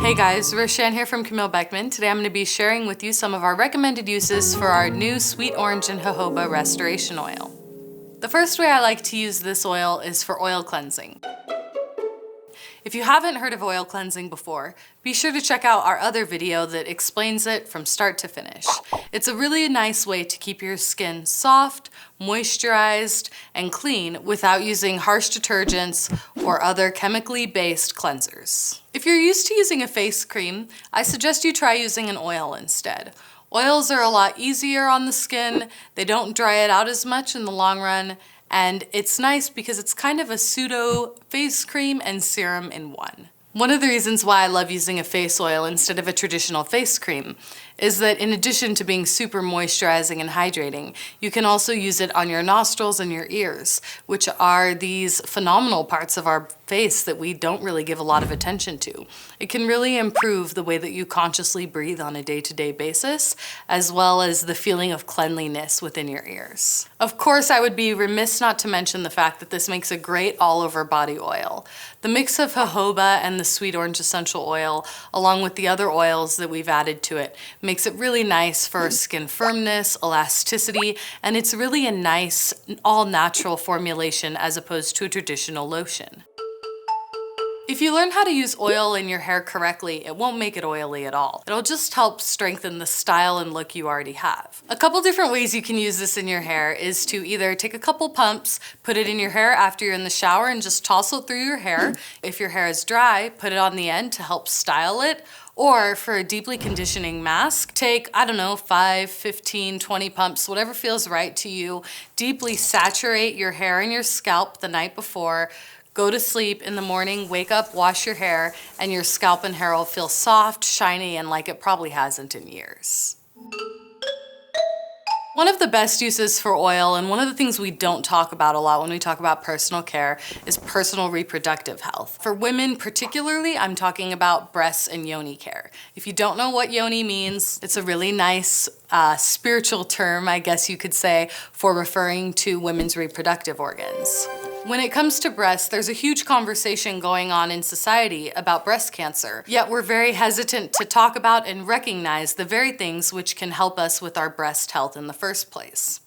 Hey guys, Roshan here from Camille Beckman. Today I'm going to be sharing with you some of our recommended uses for our new sweet orange and jojoba restoration oil. The first way I like to use this oil is for oil cleansing. If you haven't heard of oil cleansing before, be sure to check out our other video that explains it from start to finish. It's a really nice way to keep your skin soft, moisturized, and clean without using harsh detergents or other chemically based cleansers. If you're used to using a face cream, I suggest you try using an oil instead. Oils are a lot easier on the skin, they don't dry it out as much in the long run, and it's nice because it's kind of a pseudo face cream and serum in one. One of the reasons why I love using a face oil instead of a traditional face cream is that in addition to being super moisturizing and hydrating, you can also use it on your nostrils and your ears, which are these phenomenal parts of our face that we don't really give a lot of attention to. It can really improve the way that you consciously breathe on a day-to-day basis, as well as the feeling of cleanliness within your ears. Of course, I would be remiss not to mention the fact that this makes a great all-over body oil. The mix of jojoba and the sweet orange essential oil, along with the other oils that we've added to it, makes it really nice for skin firmness, elasticity, and it's really a nice, all-natural formulation as opposed to a traditional lotion. If you learn how to use oil in your hair correctly, it won't make it oily at all. It'll just help strengthen the style and look you already have. A couple different ways you can use this in your hair is to either take a couple pumps, put it in your hair after you're in the shower and just toss it through your hair. If your hair is dry, put it on the end to help style it. Or for a deeply conditioning mask, take, 5, 15, 20 pumps, whatever feels right to you. Deeply saturate your hair and your scalp the night before. Go to sleep in the morning, wake up, wash your hair, and your scalp and hair will feel soft, shiny, and like it probably hasn't in years. One of the best uses for oil, and one of the things we don't talk about a lot when we talk about personal care, is personal reproductive health. For women particularly, I'm talking about breasts and yoni care. If you don't know what yoni means, it's a really nice spiritual term, I guess you could say, for referring to women's reproductive organs. When it comes to breasts, there's a huge conversation going on in society about breast cancer, yet we're very hesitant to talk about and recognize the very things which can help us with our breast health in the first place.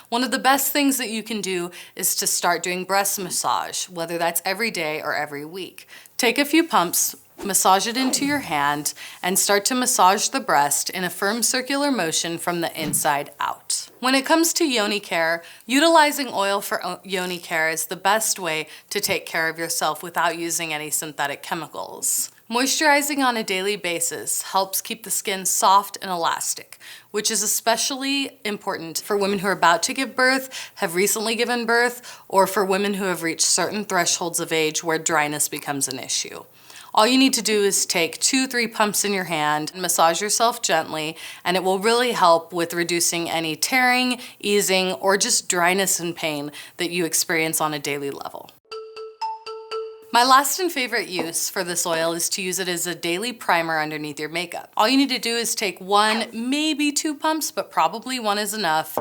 One of the best things that you can do is to start doing breast massage, whether that's every day or every week. Take a few pumps, massage it into your hand, and start to massage the breast in a firm circular motion from the inside out. When it comes to yoni care, utilizing oil for yoni care is the best way to take care of yourself without using any synthetic chemicals. Moisturizing on a daily basis helps keep the skin soft and elastic, which is especially important for women who are about to give birth, have recently given birth, or for women who have reached certain thresholds of age where dryness becomes an issue. All you need to do is take 2-3 pumps in your hand and massage yourself gently, and it will really help with reducing any tearing, easing, or just dryness and pain that you experience on a daily level. My last and favorite use for this oil is to use it as a daily primer underneath your makeup. All you need to do is take 1, maybe 2 pumps, but probably 1 is enough.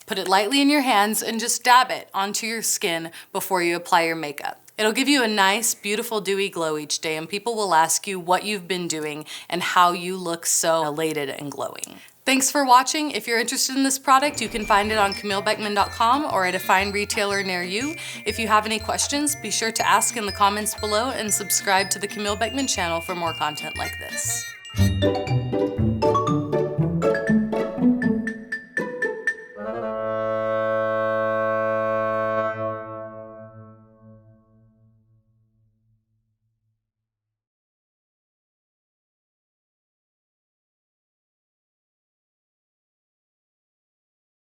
Put it lightly in your hands and just dab it onto your skin before you apply your makeup. It'll give you a nice, beautiful, dewy glow each day, and people will ask you what you've been doing and how you look so elated and glowing. Thanks for watching. If you're interested in this product, you can find it on CamilleBeckman.com or at a fine retailer near you. If you have any questions, be sure to ask in the comments below and subscribe to the Camille Beckman channel for more content like this.